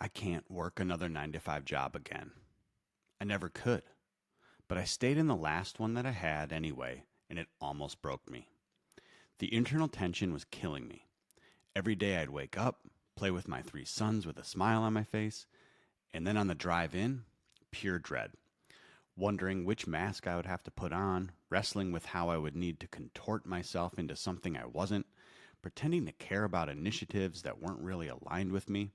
I can't work another 9 to 5 job again. I never could. But I stayed in the last one that I had anyway, and it almost broke me. The internal tension was killing me. Every day I'd wake up, play with my 3 sons with a smile on my face, and then on the drive in, pure dread. Wondering which mask I would have to put on, wrestling with how I would need to contort myself into something I wasn't, pretending to care about initiatives that weren't really aligned with me,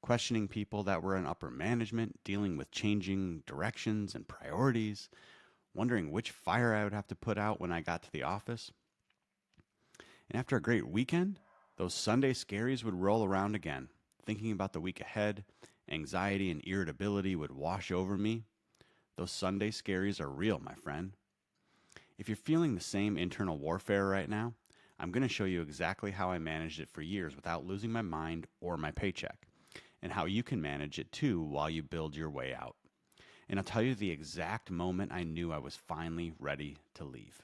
questioning people that were in upper management, dealing with changing directions and priorities, wondering which fire I would have to put out when I got to the office. And after a great weekend, those Sunday scaries would roll around again. Thinking about the week ahead, anxiety and irritability would wash over me. Those Sunday scaries are real, my friend. If you're feeling the same internal warfare right now, I'm going to show you exactly how I managed it for years without losing my mind or my paycheck, and how you can manage it too while you build your way out. And I'll tell you the exact moment I knew I was finally ready to leave.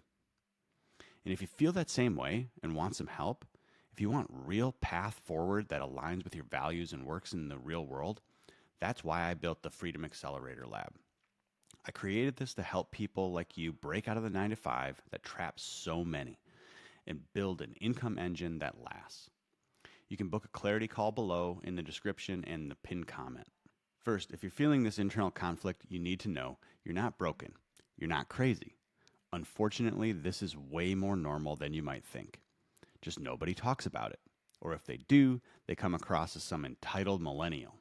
And if you feel that same way and want some help, if you want real path forward that aligns with your values and works in the real world, that's why I built the Freedom Accelerator Lab. I created this to help people like you break out of the 9 to 5 that traps so many and build an income engine that lasts. You can book a clarity call below in the description and the pinned comment. First, if you're feeling this internal conflict, you need to know you're not broken. You're not crazy. Unfortunately, this is way more normal than you might think. Just nobody talks about it. Or if they do, they come across as some entitled millennial.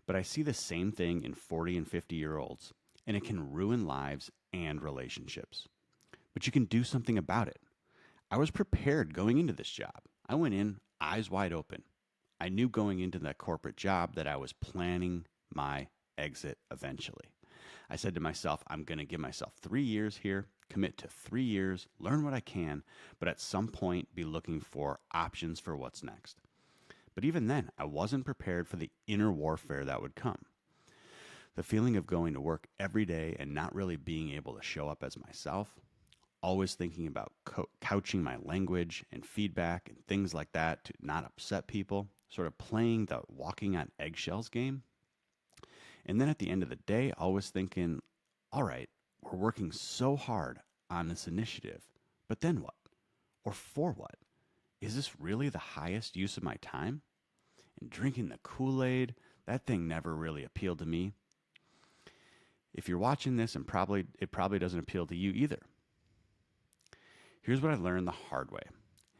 But I see the same thing in 40 and 50-year-olds, and it can ruin lives and relationships. But you can do something about it. I was prepared going into this job. I went in eyes wide open. I knew going into that corporate job that I was planning my exit eventually. I said to myself, I'm going to give myself 3 years here, commit to 3 years, learn what I can, but at some point be looking for options for what's next. But even then, I wasn't prepared for the inner warfare that would come. The feeling of going to work every day and not really being able to show up as myself, always thinking about couching my language and feedback and things like that to not upset people, sort of playing the walking on eggshells game. And then at the end of the day, always thinking, all right, we're working so hard on this initiative, but then what? Or for what? Is this really the highest use of my time? And drinking the Kool-Aid, that thing never really appealed to me. If you're watching this, and it probably doesn't appeal to you either. Here's what I learned the hard way.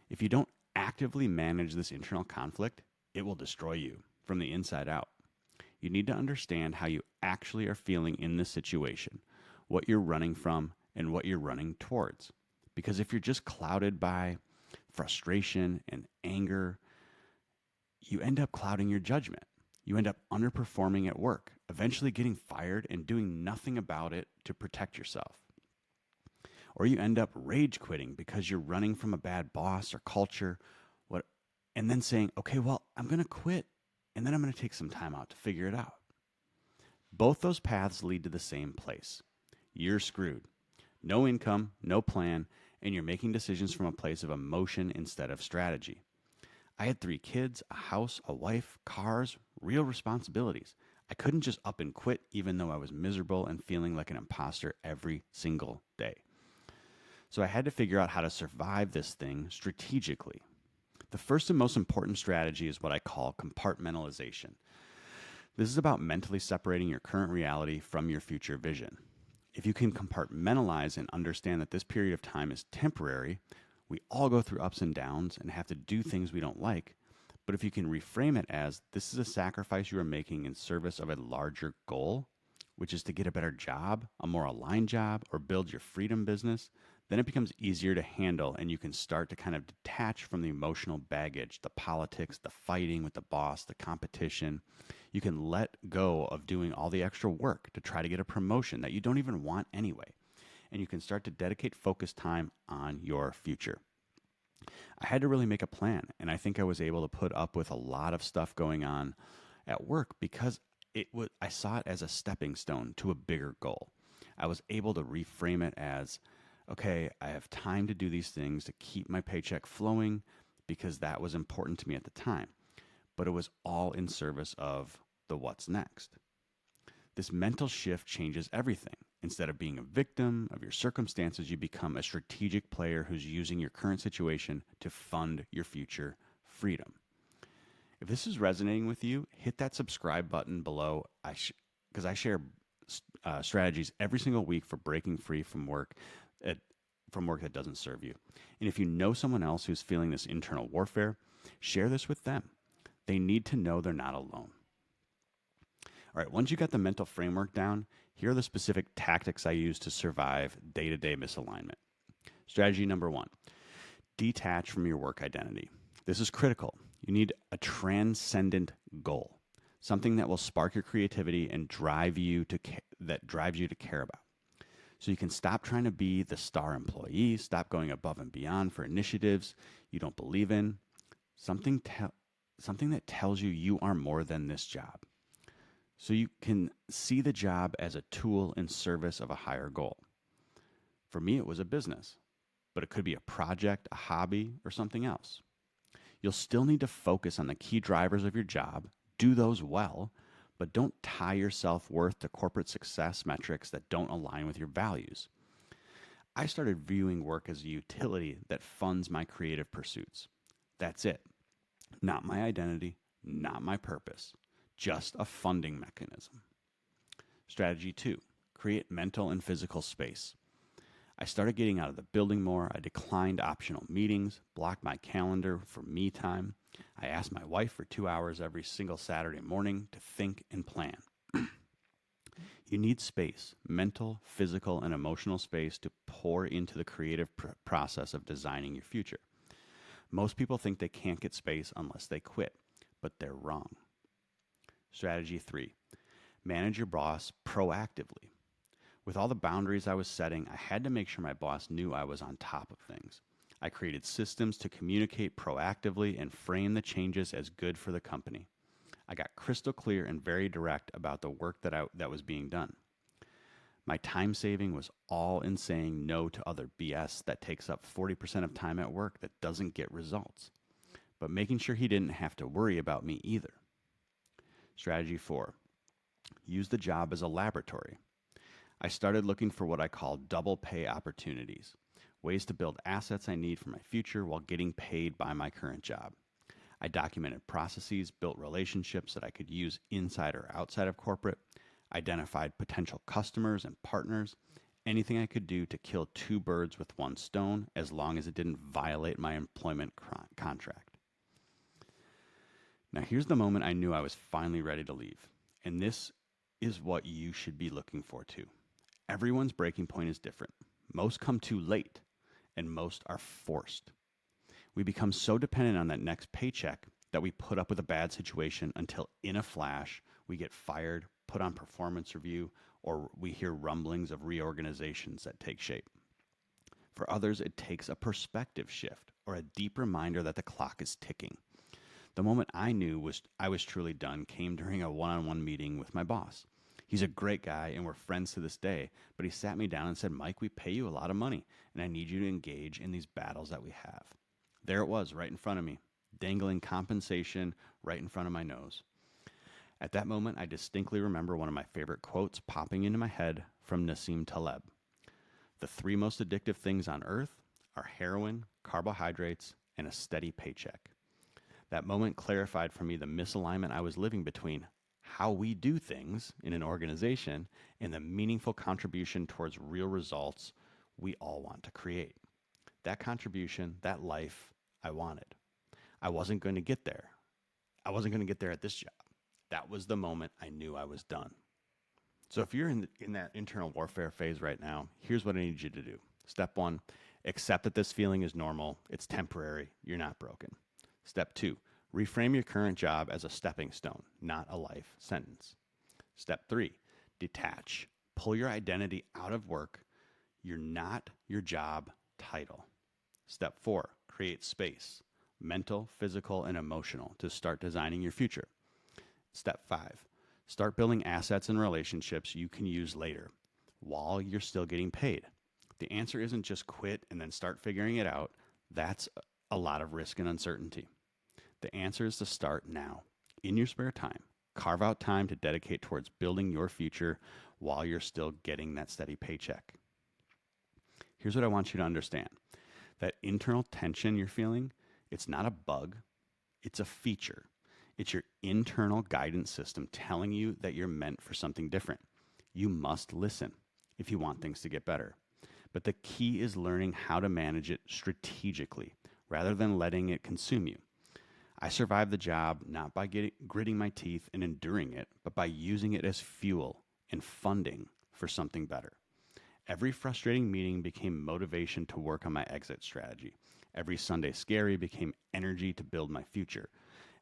If you don't actively manage this internal conflict, it will destroy you from the inside out. You need to understand how you actually are feeling in this situation, what you're running from, and what you're running towards. Because if you're just clouded by frustration and anger, you end up clouding your judgment. You end up underperforming at work, eventually getting fired and doing nothing about it to protect yourself. Or you end up rage quitting because you're running from a bad boss or culture, and then saying, okay, well, I'm going to quit, and then I'm going to take some time out to figure it out. Both those paths lead to the same place. You're screwed. No income, no plan, and you're making decisions from a place of emotion instead of strategy. I had 3 kids, a house, a wife, cars, real responsibilities. I couldn't just up and quit even though I was miserable and feeling like an imposter every single day. So I had to figure out how to survive this thing strategically. The first and most important strategy is what I call compartmentalization. This is about mentally separating your current reality from your future vision. If you can compartmentalize and understand that this period of time is temporary, we all go through ups and downs and have to do things we don't like. But if you can reframe it as this is a sacrifice you are making in service of a larger goal, which is to get a better job, a more aligned job, or build your freedom business, then it becomes easier to handle and you can start to kind of detach from the emotional baggage, the politics, the fighting with the boss, the competition. You can let go of doing all the extra work to try to get a promotion that you don't even want anyway. And you can start to dedicate focus time on your future. I had to really make a plan, and I think I was able to put up with a lot of stuff going on at work because I saw it as a stepping stone to a bigger goal. I was able to reframe it as, okay, I have time to do these things to keep my paycheck flowing because that was important to me at the time. But it was all in service of the what's next. This mental shift changes everything. Instead of being a victim of your circumstances, you become a strategic player who's using your current situation to fund your future freedom. If this is resonating with you, hit that subscribe button below. Because I share strategies every single week for breaking free from work that doesn't serve you. And if you know someone else who's feeling this internal warfare, share this with them. They need to know they're not alone. All right, once you got the mental framework down, here are the specific tactics I use to survive day-to-day misalignment. Strategy number 1, detach from your work identity. This is critical. You need a transcendent goal, something that will spark your creativity and drives you to care about. So you can stop trying to be the star employee, stop going above and beyond for initiatives you don't believe in, something that tells you are more than this job. So you can see the job as a tool in service of a higher goal. For me, it was a business, but it could be a project, a hobby, or something else. You'll still need to focus on the key drivers of your job, do those well, but don't tie your self-worth to corporate success metrics that don't align with your values. I started viewing work as a utility that funds my creative pursuits. That's it. Not my identity, not my purpose, just a funding mechanism. Strategy 2, create mental and physical space. I started getting out of the building more. I declined optional meetings, blocked my calendar for me time. I asked my wife for 2 hours every single Saturday morning to think and plan. You need space, mental, physical, and emotional space to pour into the creative process of designing your future. Most people think they can't get space unless they quit, but they're wrong. Strategy 3, manage your boss proactively. With all the boundaries I was setting, I had to make sure my boss knew I was on top of things. I created systems to communicate proactively and frame the changes as good for the company. I got crystal clear and very direct about the work that was being done. My time saving was all in saying no to other BS that takes up 40% of time at work that doesn't get results, but making sure he didn't have to worry about me either. Strategy 4, use the job as a laboratory. I started looking for what I call double pay opportunities, ways to build assets I need for my future while getting paid by my current job. I documented processes, built relationships that I could use inside or outside of corporate, identified potential customers and partners, anything I could do to kill 2 birds with 1 stone as long as it didn't violate my employment contract. Now here's the moment I knew I was finally ready to leave, and this is what you should be looking for too. Everyone's breaking point is different. Most come too late, and most are forced. We become so dependent on that next paycheck that we put up with a bad situation until in a flash we get fired, put on performance review, or we hear rumblings of reorganizations that take shape. For others, it takes a perspective shift or a deep reminder that the clock is ticking. The moment I knew I was truly done came during a one-on-one meeting with my boss. He's a great guy and we're friends to this day, but he sat me down and said, "Mike, we pay you a lot of money and I need you to engage in these battles that we have." There it was, right in front of me, dangling compensation right in front of my nose. At that moment, I distinctly remember one of my favorite quotes popping into my head from Nassim Taleb. The 3 most addictive things on earth are heroin, carbohydrates, and a steady paycheck. That moment clarified for me the misalignment I was living between how we do things in an organization and the meaningful contribution towards real results we all want to create. That contribution, that life I wanted. I wasn't going to get there. I wasn't going to get there at this job. That was the moment I knew I was done. So if you're in that internal warfare phase right now, here's what I need you to do. Step 1, accept that this feeling is normal. It's temporary. You're not broken. Step 2, reframe your current job as a stepping stone, not a life sentence. Step 3, detach. Pull your identity out of work. You're not your job title. Step 4, create space, mental, physical, and emotional, to start designing your future. Step 5, start building assets and relationships you can use later while you're still getting paid. The answer isn't just quit and then start figuring it out. That's a lot of risk and uncertainty. The answer is to start now, in your spare time, Carve out time to dedicate towards building your future while you're still getting that steady paycheck. Here's what I want you to understand. That internal tension you're feeling, it's not a bug, it's a feature. It's your internal guidance system telling you that you're meant for something different. You must listen if you want things to get better. But the key is learning how to manage it strategically rather than letting it consume you. I survived the job not by gritting my teeth and enduring it, but by using it as fuel and funding for something better. Every frustrating meeting became motivation to work on my exit strategy. Every Sunday scary became energy to build my future.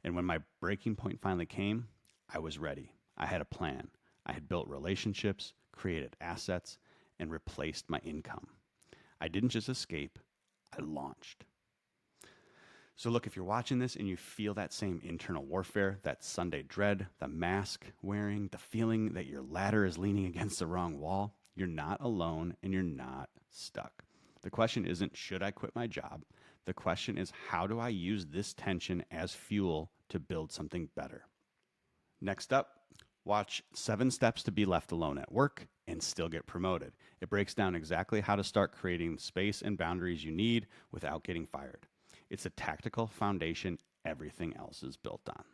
And when my breaking point finally came, I was ready. I had a plan. I had built relationships, created assets, and replaced my income. I didn't just escape, I launched. So look, if you're watching this and you feel that same internal warfare, that Sunday dread, the mask wearing, the feeling that your ladder is leaning against the wrong wall, you're not alone and you're not stuck. The question isn't, should I quit my job? The question is, how do I use this tension as fuel to build something better? Next up, watch 7 Steps to Be Left Alone at Work and Still Get Promoted. It breaks down exactly how to start creating the space and boundaries you need without getting fired. It's a tactical foundation everything else is built on.